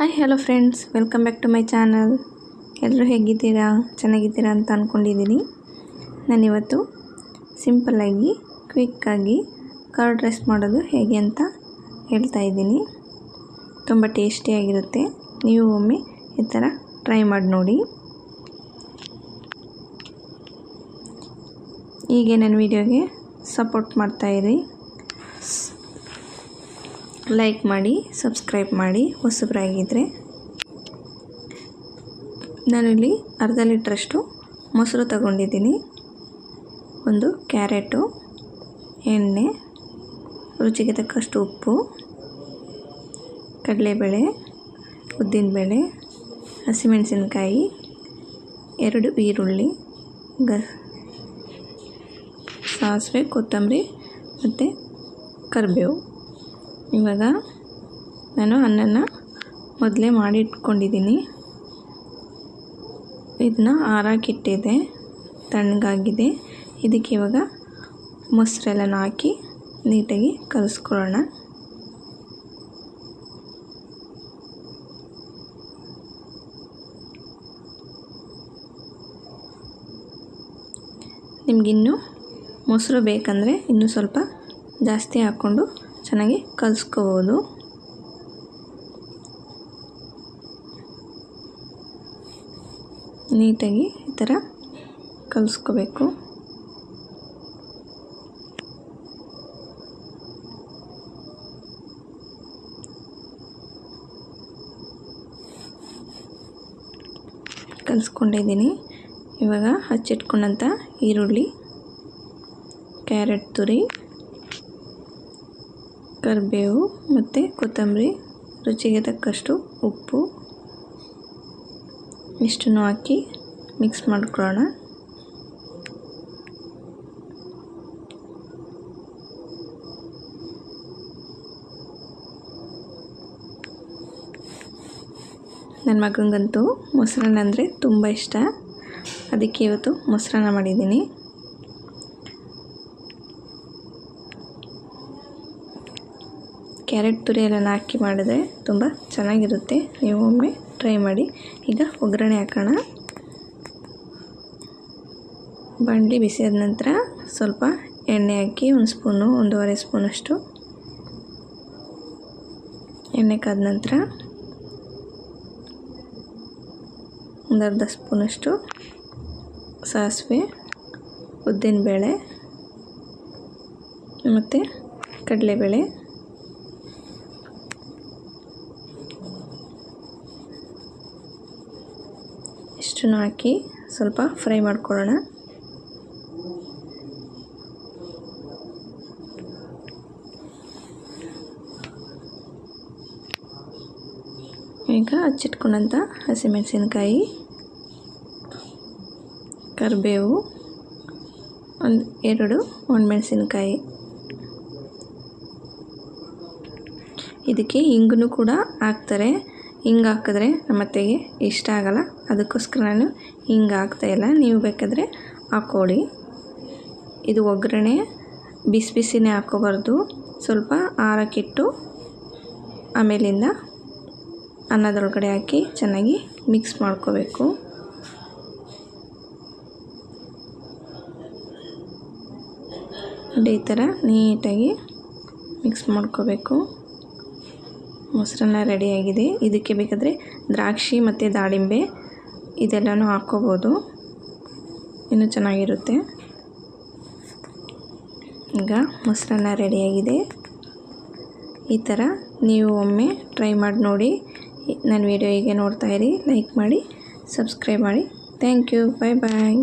Hi hello friends, welcome back to my channel. ಎಲ್ಲರೂ ಹೇಗಿದ್ದೀರಾ? ಚೆನ್ನಾಗಿದ್ದೀರಾ ಅಂತ ಅಂದ್ಕೊಂಡಿದ್ದೀನಿ. ನಾನಿವತ್ತು ಸಿಂಪಲ್ಲಾಗಿ ಕ್ವಿಕ್ಕಾಗಿ ಕರ್ಡ್ ರೈಸ್ ಮಾಡೋದು ಹೇಗೆ ಅಂತ ಹೇಳ್ತಾ ಇದ್ದೀನಿ. ತುಂಬ ಟೇಸ್ಟಿಯಾಗಿರುತ್ತೆ. ನೀವು ಒಮ್ಮೆ ಈ ಥರ ಟ್ರೈ ಮಾಡಿ ನೋಡಿ. ಹೀಗೆ ನನ್ನ ವಿಡಿಯೋಗೆ ಸಪೋರ್ಟ್ ಮಾಡ್ತಾಯಿರಿ. ಲೈಕ್ ಮಾಡಿ, ಸಬ್ಸ್ಕ್ರೈಬ್ ಮಾಡಿ ಹೊಸಬರಾಗಿದ್ದರೆ. ನಾನಿಲ್ಲಿ ಅರ್ಧ ಲೀಟ್ರಷ್ಟು ಮೊಸರು ತಗೊಂಡಿದ್ದೀನಿ, ಒಂದು ಕ್ಯಾರೆಟು, ಎಣ್ಣೆ, ರುಚಿಗೆ ತಕ್ಕಷ್ಟು ಉಪ್ಪು, ಕಡಲೆಬೇಳೆ, ಉದ್ದಿನಬೇಳೆ, ಹಸಿಮೆಣಸಿನಕಾಯಿ, 2 ಈರುಳ್ಳಿ, ಸಾಸಿವೆ, ಕೊತ್ತಂಬರಿ ಮತ್ತು ಕರಿಬೇವು. ಇವಾಗ ನಾನು ಅನ್ನನ ಮೊದಲೇ ಮಾಡಿ ಇಟ್ಕೊಂಡಿದ್ದೀನಿ. ಇದನ್ನ ಆರಾಕಿಟ್ಟಿದೆ, ತಣ್ಣಗಾಗಿದೆ. ಇದಕ್ಕೆ ಇವಾಗ ಮೊಸರೆಲ್ಲನ ಹಾಕಿ ನೀಟಾಗಿ ಕಲಿಸ್ಕೊಳ್ಳೋಣ. ನಿಮಗಿನ್ನೂ ಮೊಸರು ಬೇಕಂದರೆ ಇನ್ನೂ ಸ್ವಲ್ಪ ಜಾಸ್ತಿ ಹಾಕ್ಕೊಂಡು ಚೆನ್ನಾಗಿ ಕಲಿಸ್ಕೋಬೋದು. ನೀಟಾಗಿ ಈ ಥರ ಕಲಿಸ್ಕೋಬೇಕು. ಕಲಿಸ್ಕೊಂಡಿದ್ದೀನಿ. ಇವಾಗ ಹಚ್ಚಿಟ್ಕೊಂಡಂಥ ಈರುಳ್ಳಿ, ಕ್ಯಾರೆಟ್ ತುರಿ, ಕರಿಬೇವು ಮತ್ತು ಕೊತ್ತಂಬರಿ, ರುಚಿಗೆ ತಕ್ಕಷ್ಟು ಉಪ್ಪು ಇಷ್ಟನ್ನು ಹಾಕಿ ಮಿಕ್ಸ್ ಮಾಡ್ಕೊಳ್ಳೋಣ. ನನ್ನ ಮಗನಿಗಂತೂ ಮೊಸರನ್ನ ಅಂದರೆ ತುಂಬ ಇಷ್ಟ. ಅದಕ್ಕೆ ಇವತ್ತು ಮೊಸರನ್ನ ಮಾಡಿದ್ದೀನಿ. ಕ್ಯಾರೆಟ್ ತುರಿ ಎಲ್ಲ ಹಾಕಿ ಮಾಡಿದ್ರೆ ತುಂಬ ಚೆನ್ನಾಗಿರುತ್ತೆ. ನೀವು ಒಮ್ಮೆ ಟ್ರೈ ಮಾಡಿ. ಈಗ ಒಗ್ಗರಣೆ ಹಾಕೋಣ. ಬಾಣಲಿ ಬಿಸಿಯಾದ ನಂತರ ಸ್ವಲ್ಪ ಎಣ್ಣೆ ಹಾಕಿ 1 ಸ್ಪೂನು 1.5 ಸ್ಪೂನಷ್ಟು ಎಣ್ಣೆ ಕಾದ ನಂತರ ಒಂದು ಅರ್ಧ ಸ್ಪೂನಷ್ಟು ಸಾಸಿವೆ, ಉದ್ದಿನಬೇಳೆ ಮತ್ತು ಕಡಲೆಬೇಳೆ, ಇಷ್ಟನ್ನು ಹಾಕಿ ಸ್ವಲ್ಪ ಫ್ರೈ ಮಾಡ್ಕೊಳ್ಳೋಣ. ಈಗ ಹಚ್ಚಿಟ್ಕೊಂಡಂಥ ಹಸಿಮೆಣಸಿನಕಾಯಿ, ಕರಿಬೇವು, 2 ಒಣಮೆಣಸಿನಕಾಯಿ, ಇದಕ್ಕೆ ಹಿಂಗನ್ನು ಕೂಡ ಹಾಕ್ತಾರೆ. ಹಿಂಗೆ ಹಾಕಿದ್ರೆ ನಮ್ಮ ಅತ್ತೆಗೆ ಇಷ್ಟ ಆಗಲ್ಲ, ಅದಕ್ಕೋಸ್ಕರ ನಾನು ಹಿಂಗೆ ಹಾಕ್ತಾಯಿಲ್ಲ. ನೀವು ಬೇಕಾದರೆ ಹಾಕ್ಕೊಳ್ಳಿ. ಇದು ಒಗ್ಗರಣೆ ಬಿಸಿ ಬಿಸಿನೇ ಹಾಕ್ಕೋಬಾರ್ದು. ಸ್ವಲ್ಪ ಆರಕ್ಕಿಟ್ಟು ಆಮೇಲಿಂದ ಅನ್ನದೊಳಗಡೆ ಹಾಕಿ ಚೆನ್ನಾಗಿ ಮಿಕ್ಸ್ ಮಾಡ್ಕೋಬೇಕು. ಈ ಥರ ನೀಟಾಗಿ ಮಿಕ್ಸ್ ಮಾಡ್ಕೋಬೇಕು. ಮೊಸರನ್ನ ರೆಡಿಯಾಗಿದೆ. ಇದಕ್ಕೆ ಬೇಕಾದರೆ ದ್ರಾಕ್ಷಿ ಮತ್ತು ದಾಳಿಂಬೆ ಇದೆಲ್ಲನೂ ಹಾಕ್ಕೋಬೋದು, ಇನ್ನೂ ಚೆನ್ನಾಗಿರುತ್ತೆ. ಈಗ ಮೊಸರನ್ನ ರೆಡಿಯಾಗಿದೆ. ಈ ಥರ ನೀವು ಒಮ್ಮೆ ಟ್ರೈ ಮಾಡಿ ನೋಡಿ. ನನ್ನ ವಿಡಿಯೋ ಹೀಗೆ ನೋಡ್ತಾಯಿರಿ, ಲೈಕ್ ಮಾಡಿ, ಸಬ್ಸ್ಕ್ರೈಬ್ ಮಾಡಿ. Thank you. Bye bye.